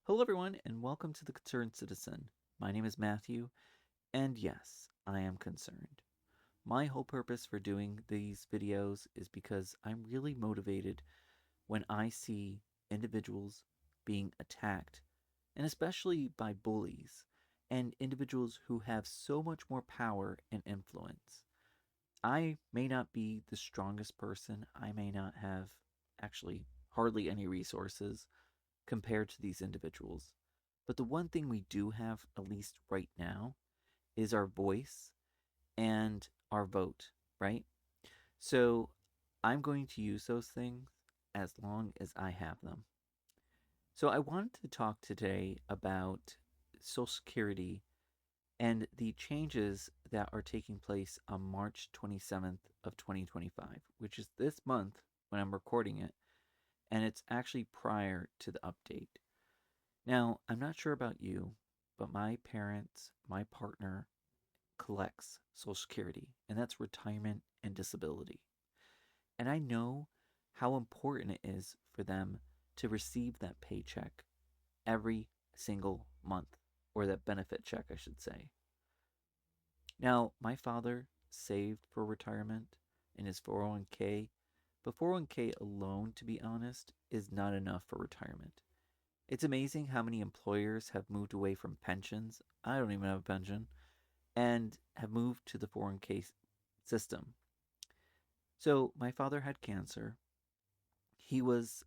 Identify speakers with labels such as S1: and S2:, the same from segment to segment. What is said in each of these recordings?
S1: Hello, everyone, and welcome to the Concerned Citizen. My name is Matthew, and yes, I am concerned. My whole purpose for doing these videos is because I'm really motivated when I see individuals being attacked, and especially by bullies and individuals who have so much more power and influence. I may not be the strongest person, I may not have actually hardly any resources compared to these individuals. But the one thing we do have, at least right now, is our voice and our vote, right? So I'm going to use those things as long as I have them. So I wanted to talk today about Social Security and the changes that are taking place on March 27th of 2025, which is this month when I'm recording it, and it's actually prior to the update. Now, I'm not sure about you, but my parents, my partner collects Social Security, and that's retirement and disability. And I know how important it is for them to receive that paycheck every single month, or that benefit check, I should say. Now, my father saved for retirement in his 401k, but 401k alone, to be honest, is not enough for retirement. It's amazing how many employers have moved away from pensions. I don't even have a pension, and have moved to the 401k system. So, my father had cancer. He was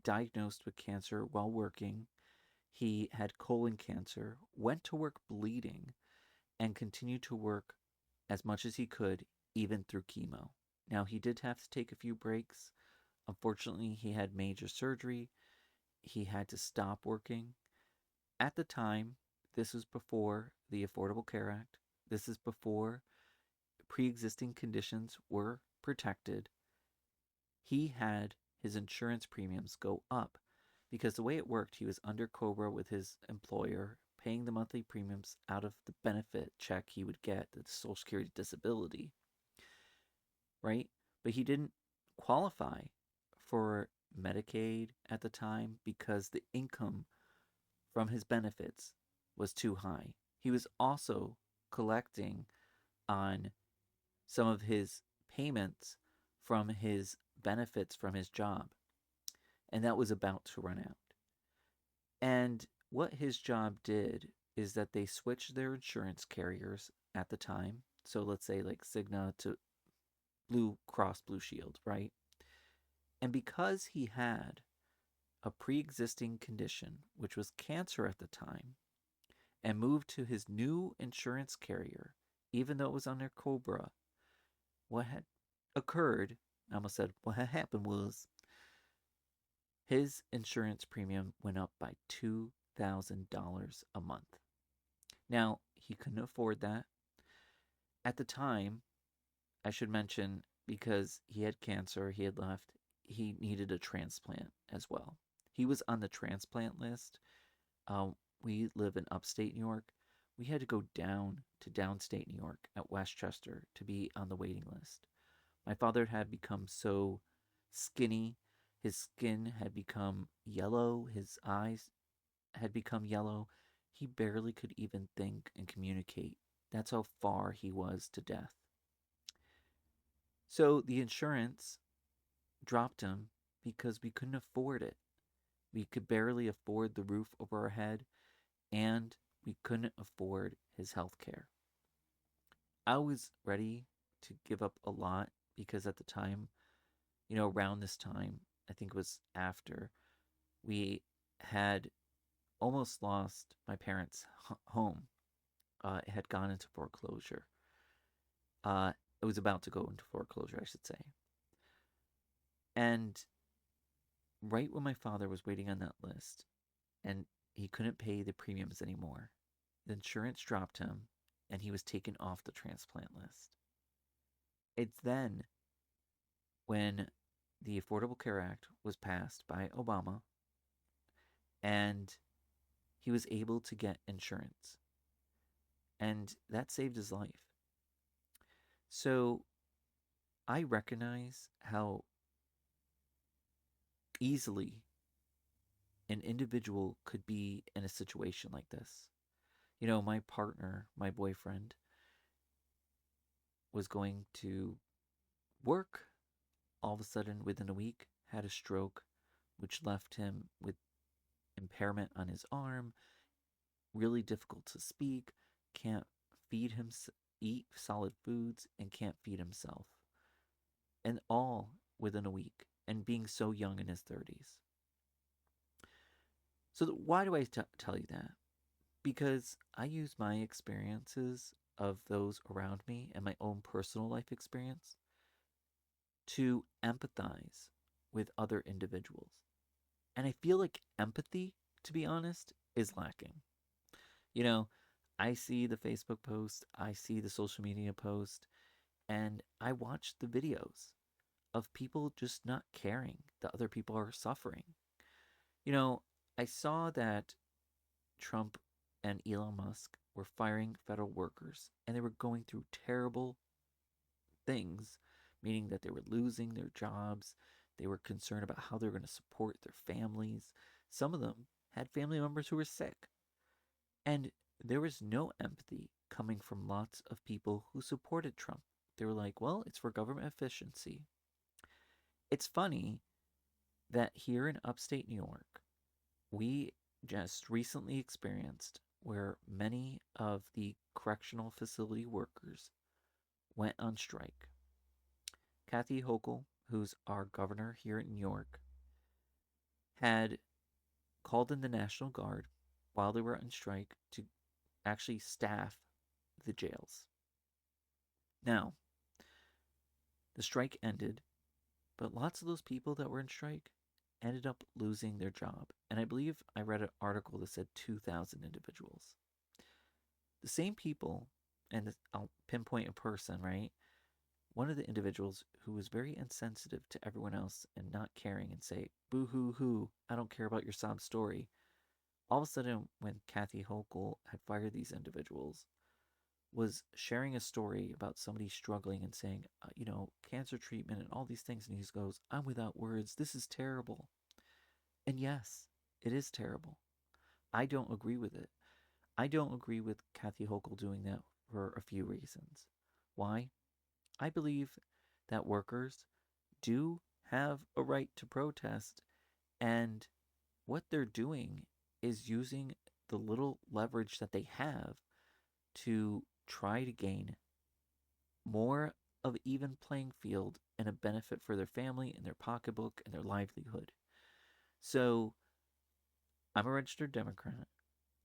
S1: diagnosed with cancer while working. He had colon cancer, went to work bleeding, and continued to work as much as he could, even through chemo. Now, he did have to take a few breaks. Unfortunately, he had major surgery. He had to stop working. At the time, this was before the Affordable Care Act. This is before pre existing conditions were protected. He had his insurance premiums go up because the way it worked, he was under COBRA with his employer, paying the monthly premiums out of the benefit check he would get, the Social Security disability, right? But he didn't qualify for Medicaid at the time because the income from his benefits was too high. He was also collecting on some of his payments from his benefits from his job, and that was about to run out. And what his job did is that they switched their insurance carriers at the time. So let's say like Cigna to Blue Cross Blue Shield, right? And because he had a pre existing condition, which was cancer at the time, and moved to his new insurance carrier, even though it was under COBRA, what had occurred, I almost said what had happened was his insurance premium went up by $2,000 a month. Now, he couldn't afford that. At the time, I should mention, because he had cancer, he had left, he needed a transplant as well. He was on the transplant list. We live in upstate New York. We had to go down to downstate New York at Westchester to be on the waiting list. My father had become so skinny, his skin had become yellow, his eyes had become yellow. He barely could even think and communicate. That's how far he was to death. So the insurance dropped him because we couldn't afford it. We could barely afford the roof over our head, and we couldn't afford his health care. I was ready to give up a lot because at the time, around this time, I think it was after, we had almost lost my parents' home. It had gone into foreclosure. It was about to go into foreclosure, I should say. And right when my father was waiting on that list and he couldn't pay the premiums anymore, the insurance dropped him and he was taken off the transplant list. It's then when the Affordable Care Act was passed by Obama and he was able to get insurance. And that saved his life. So I recognize how easily an individual could be in a situation like this. You know, my partner, my boyfriend, was going to work. All of a sudden, within a week, had a stroke, which left him with impairment on his arm, really difficult to speak, can't feed him, eat solid foods, and can't feed himself. And all within a week, and being so young in his 30s. So, why do I tell you that? Because I use my experiences of those around me and my own personal life experience to empathize with other individuals. And I feel like empathy, to be honest, is lacking. You know, I see the Facebook post, I see the social media post, and I watch the videos of people just not caring that other people are suffering. You know, I saw that Trump and Elon Musk were firing federal workers and they were going through terrible things, meaning that they were losing their jobs. They were concerned about how they were going to support their families. Some of them had family members who were sick. And there was no empathy coming from lots of people who supported Trump. They were like, well, it's for government efficiency. It's funny that here in upstate New York, we just recently experienced where many of the correctional facility workers went on strike. Kathy Hochul, who's our governor here in New York, had called in the National Guard while they were on strike to actually staff the jails. Now, the strike ended, but lots of those people that were in strike ended up losing their job. And I believe I read an article that said 2,000 individuals. The same people, and I'll pinpoint a person, right? One of the individuals who was very insensitive to everyone else and not caring and say, boo hoo hoo, I don't care about your sob story. All of a sudden, when Kathy Hochul had fired these individuals, was sharing a story about somebody struggling and saying, cancer treatment and all these things. And he just goes, I'm without words. This is terrible. And yes, it is terrible. I don't agree with it. I don't agree with Kathy Hochul doing that for a few reasons. Why? I believe that workers do have a right to protest, and what they're doing is using the little leverage that they have to try to gain more of even playing field and a benefit for their family and their pocketbook and their livelihood. So I'm a registered Democrat.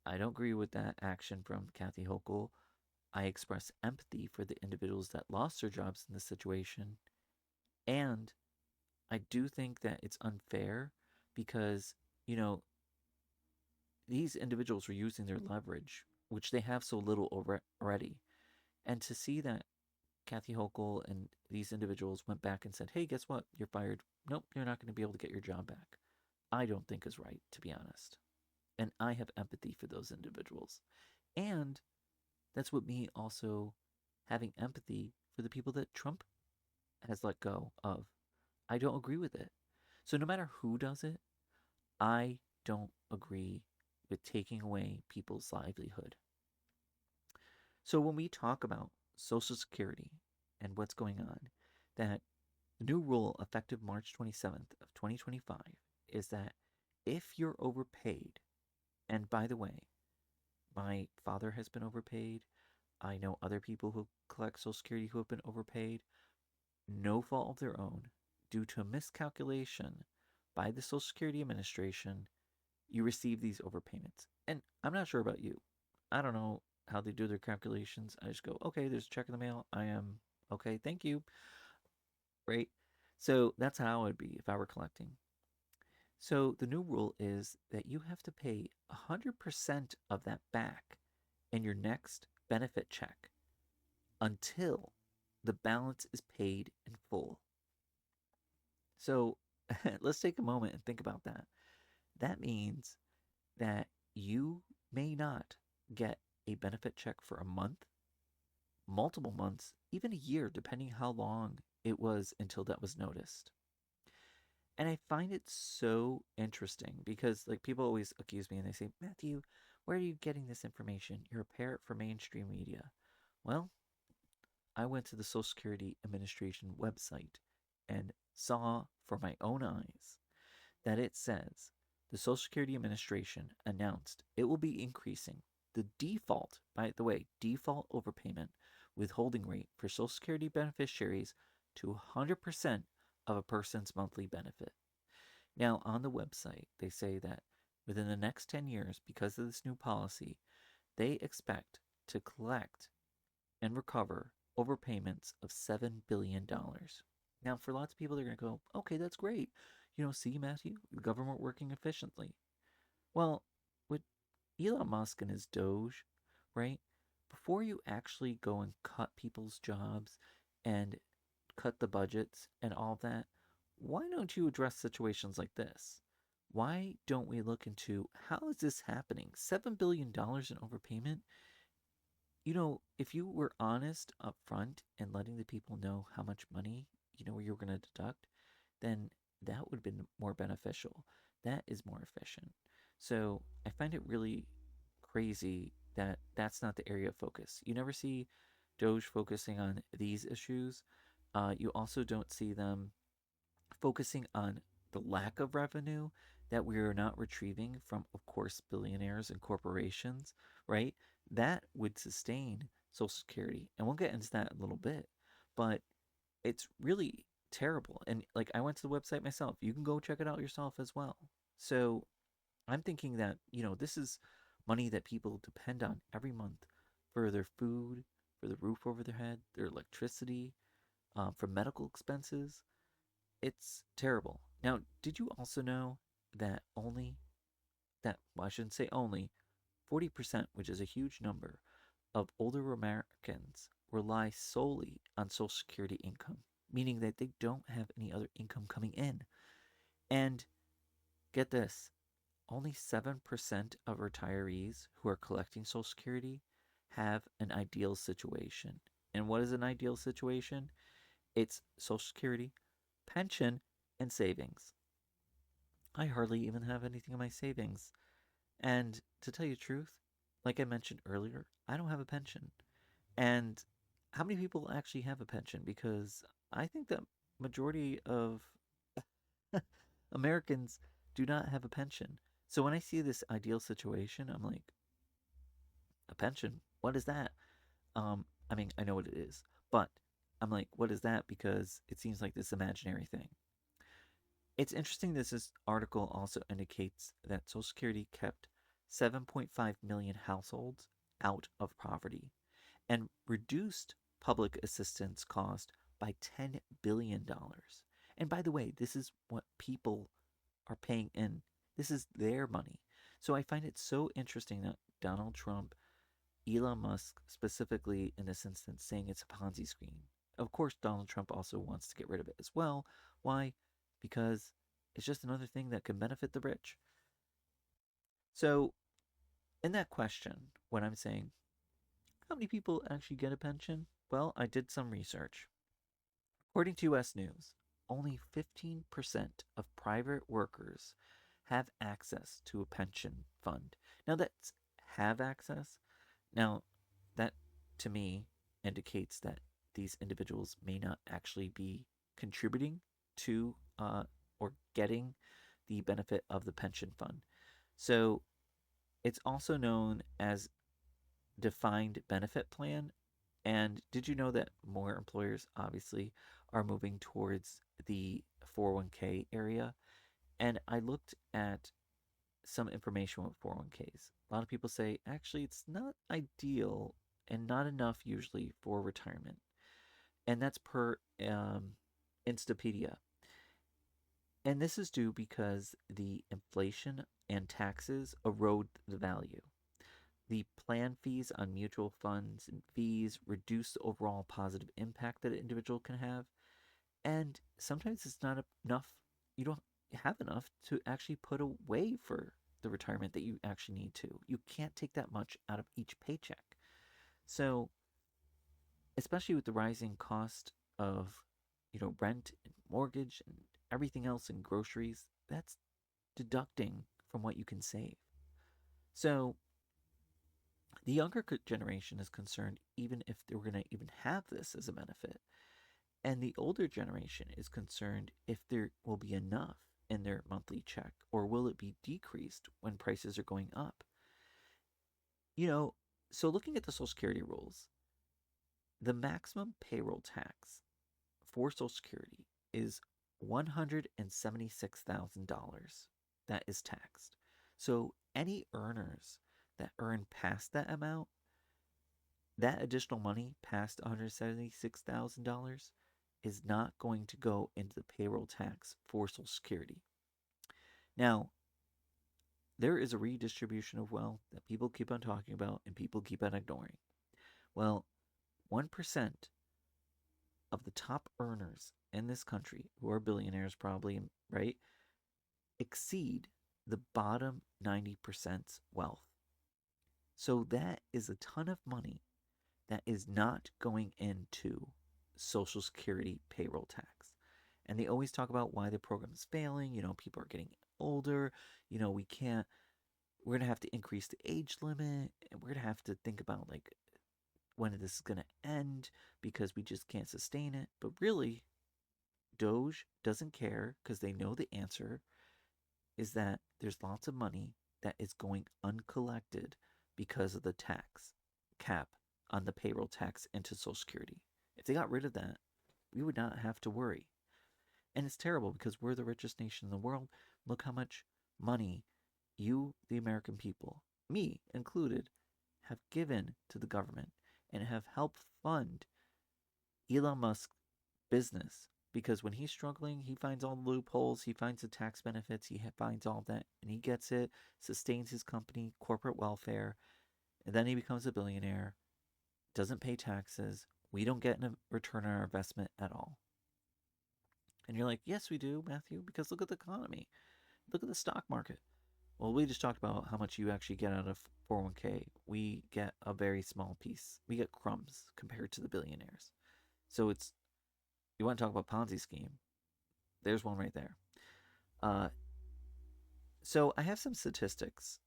S1: I don't agree with that action from Kathy Hochul. I express empathy for the individuals that lost their jobs in this situation. And I do think that it's unfair because, these individuals were using their leverage, which they have so little already. And to see that Kathy Hochul and these individuals went back and said, hey, guess what? You're fired. Nope, you're not going to be able to get your job back. I don't think is right, to be honest. And I have empathy for those individuals. And that's what me also having empathy for the people that Trump has let go of. I don't agree with it. So no matter who does it, I don't agree with taking away people's livelihood. So when we talk about Social Security and what's going on, that the new rule effective March 27th of 2025 is that if you're overpaid, and by the way, my father has been overpaid, I know other people who collect Social Security who have been overpaid, no fault of their own, due to a miscalculation by the Social Security Administration, you receive these overpayments. And I'm not sure about you. I don't know how they do their calculations. I just go, okay, there's a check in the mail. I am okay, thank you. Right? So that's how it would be if I were collecting. So the new rule is that you have to pay 100% of that back in your next benefit check until the balance is paid in full. So let's take a moment and think about that. That means that you may not get a benefit check for a month, multiple months, even a year, depending how long it was until that was noticed. And I find it so interesting because like people always accuse me and they say, Matthew, where are you getting this information? You're a parrot for mainstream media. Well, I went to the Social Security Administration website and saw for my own eyes that it says the Social Security Administration announced it will be increasing the default, by the way, default overpayment withholding rate for Social Security beneficiaries to 100% of a person's monthly benefit. Now, on the website, they say that within the next 10 years, because of this new policy, they expect to collect and recover overpayments of $7 billion. Now, for lots of people, they're going to go, okay, that's great. See, Matthew, the government working efficiently. Well, with Elon Musk and his Doge, right? Before you actually go and cut people's jobs and cut the budgets and all that, why don't you address situations like this? Why don't we look into how is this happening? $7 billion in overpayment? If you were honest up front and letting the people know how much money, you were going to deduct, then that would have been more beneficial. That is more efficient. So I find it really crazy that that's not the area of focus. You never see Doge focusing on these issues. You also don't see them focusing on the lack of revenue that we are not retrieving from, of course, billionaires and corporations, right? That would sustain Social Security. And we'll get into that in a little bit. But it's really terrible. And like I went to the website myself. You can go check it out yourself as well. So I'm thinking that, this is money that people depend on every month for their food, for the roof over their head, their electricity, for medical expenses. It's terrible. Now, did you also know that well, I shouldn't say only, 40%, which is a huge number, of older Americans rely solely on Social Security income, meaning that they don't have any other income coming in. And get this, only 7% of retirees who are collecting Social Security have an ideal situation. And what is an ideal situation? It's Social Security, pension, and savings. I hardly even have anything in my savings. And to tell you the truth, like I mentioned earlier, I don't have a pension. And how many people actually have a pension? Because I think that majority of Americans do not have a pension. So when I see this ideal situation, I'm like, a pension? What is that? I mean, I know what it is, but I'm like, what is that? Because it seems like this imaginary thing. It's interesting this article also indicates that Social Security kept 7.5 million households out of poverty and reduced public assistance cost by $10 billion. And by the way, this is what people are paying in. This is their money. So I find it so interesting that Donald Trump, Elon Musk specifically in this instance, saying it's a Ponzi scheme. Of course, Donald Trump also wants to get rid of it as well. Why? Because it's just another thing that can benefit the rich. So, in that question, what I'm saying, how many people actually get a pension? Well, I did some research. According to US News, only 15% of private workers have access to a pension fund. Now, that's have access. Now, that to me indicates that these individuals may not actually be contributing to or getting the benefit of the pension fund. So it's also known as defined benefit plan. And did you know that more employers obviously are moving towards the 401k area? And I looked at some information with 401ks. A lot of people say actually it's not ideal and not enough usually for retirement. And that's per Instapedia. And this is due because the inflation and taxes erode the value. The plan fees on mutual funds and fees reduce the overall positive impact that an individual can have. And sometimes it's not enough. You don't have enough to actually put away for the retirement that you actually need to. You can't take that much out of each paycheck. So, especially with the rising cost of, rent and mortgage and everything else in groceries, that's deducting from what you can save. So the younger generation is concerned even if they're going to even have this as a benefit. And the older generation is concerned if there will be enough in their monthly check or will it be decreased when prices are going up. So looking at the Social Security rules, the maximum payroll tax for Social Security is $176,000 that is taxed. So any earners that earn past that amount, that additional money past $176,000 is not going to go into the payroll tax for Social Security. Now, there is a redistribution of wealth that people keep on talking about and people keep on ignoring. Well, 1% of the top earners in this country, who are billionaires probably, right, exceed the bottom 90% wealth. So that is a ton of money that is not going into Social Security payroll tax. And they always talk about why the program is failing. People are getting older. We're going to have to increase the age limit. And we're going to have to think about like when this is going to end because we just can't sustain it. But really, Doge doesn't care because they know the answer is that there's lots of money that is going uncollected because of the tax cap on the payroll tax into Social Security. If they got rid of that, we would not have to worry. And it's terrible because we're the richest nation in the world. Look how much money you, the American people, me included, have given to the government and have helped fund Elon Musk's business. Because when he's struggling, he finds all the loopholes, he finds the tax benefits, he finds all that, and he gets it, sustains his company, corporate welfare, and then he becomes a billionaire, doesn't pay taxes. We don't get a return on our investment at all. And you're like, yes, we do, Matthew, because look at the economy. Look at the stock market. Well, we just talked about how much you actually get out of 401k. We get a very small piece. We get crumbs compared to the billionaires. So you want to talk about Ponzi scheme? There's one right there. So I have some statistics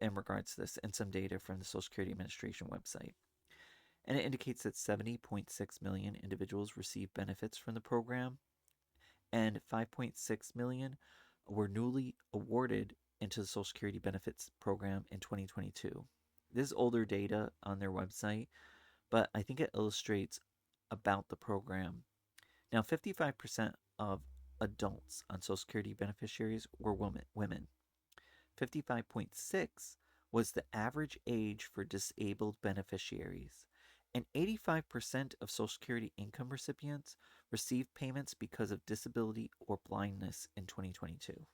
S1: in regards to this and some data from the Social Security Administration website. And it indicates that 70.6 million individuals receive benefits from the program, and 5.6 million were newly awarded into the Social Security benefits program in 2022. This is older data on their website, but I think it illustrates about the program. Now, 55% of adults on Social Security beneficiaries were women. 55.6 was the average age for disabled beneficiaries. And 85% of Social Security income recipients received payments because of disability or blindness in 2022.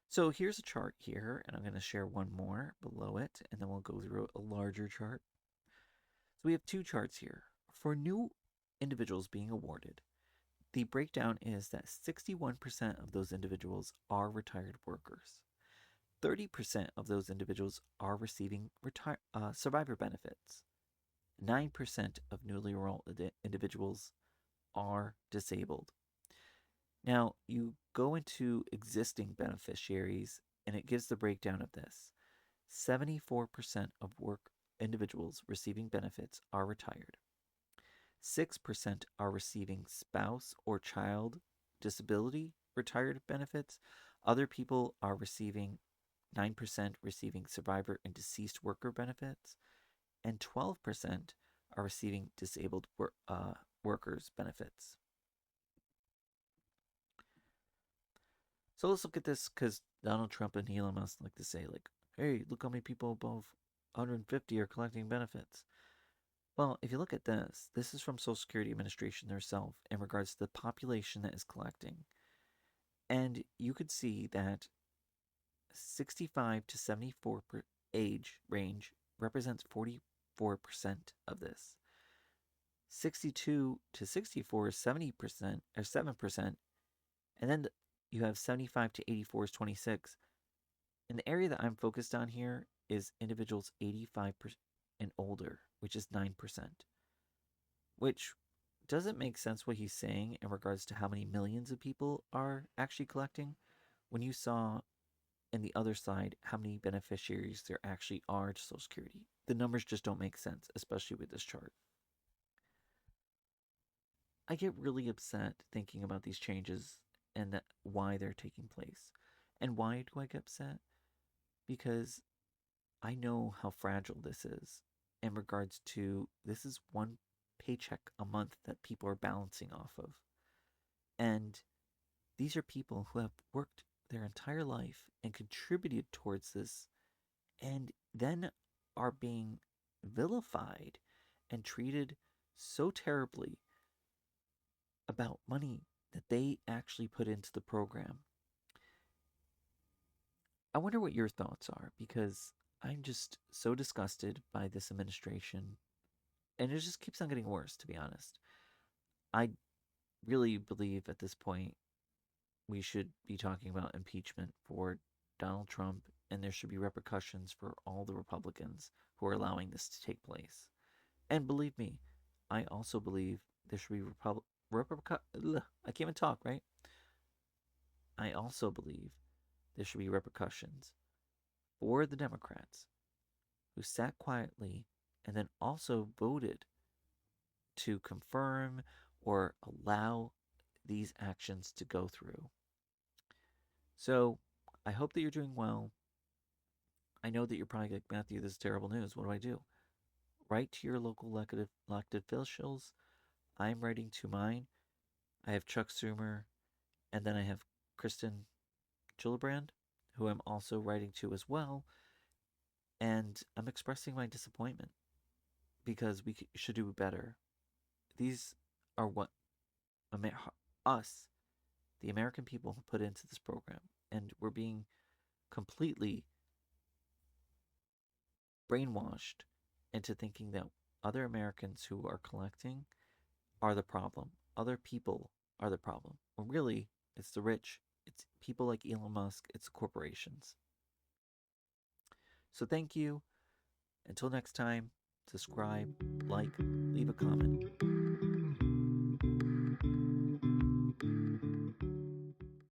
S1: So here's a chart here, and I'm going to share one more below it, and then we'll go through a larger chart. So we have two charts here. For new individuals being awarded, the breakdown is that 61% of those individuals are retired workers. 30% of those individuals are receiving survivor benefits. 9% of newly enrolled individuals are disabled. Now, you go into existing beneficiaries, and it gives the breakdown of this. 74% of work individuals receiving benefits are retired. 6% are receiving spouse or child disability retired benefits. Other people are receiving 9% receiving survivor and deceased worker benefits, and 12% are receiving disabled workers benefits. So let's look at this because Donald Trump and Elon Musk like to say, like, hey, look how many people above 150 are collecting benefits. Well, if you look at this is from Social Security Administration themselves in regards to the population that is collecting. And you could see that 65 to 74 age range represents 44% of this. 62 to 64 is 70% or 7%. And then you have 75 to 84 is 26. And the area that I'm focused on here is individuals 85% and older, which is 9%. Which doesn't make sense what he's saying in regards to how many millions of people are actually collecting when you saw in the other side how many beneficiaries there actually are to Social Security. The numbers just don't make sense, especially with this chart. I get really upset thinking about these changes and why they're taking place. And why do I get upset? Because I know how fragile this is in regards to this is one paycheck a month that people are balancing off of. And these are people who have worked their entire life and contributed towards this and then are being vilified and treated so terribly about money that they actually put into the program. I wonder what your thoughts are because I'm just so disgusted by this administration and it just keeps on getting worse, to be honest. I really believe at this point we should be talking about impeachment for Donald Trump and there should be repercussions for all the Republicans who are allowing this to take place. And believe me, I also believe there should be I can't even talk, right? I also believe there should be repercussions for the Democrats who sat quietly and then also voted to confirm or allow these actions to go through. So I hope that you're doing well. I know that you're probably like, Matthew, this is terrible news. What do I do? Write to your local elected officials. I'm writing to mine. I have Chuck Schumer, and then I have Kristen Gillibrand, who I'm also writing to as well. And I'm expressing my disappointment because we should do better. These are what us, the American people, put into this program. And we're being completely brainwashed into thinking that other Americans who are collecting are the problem. Other people are the problem. Well, really, it's the rich. It's people like Elon Musk. It's corporations. So thank you. Until next time, subscribe, like, leave a comment.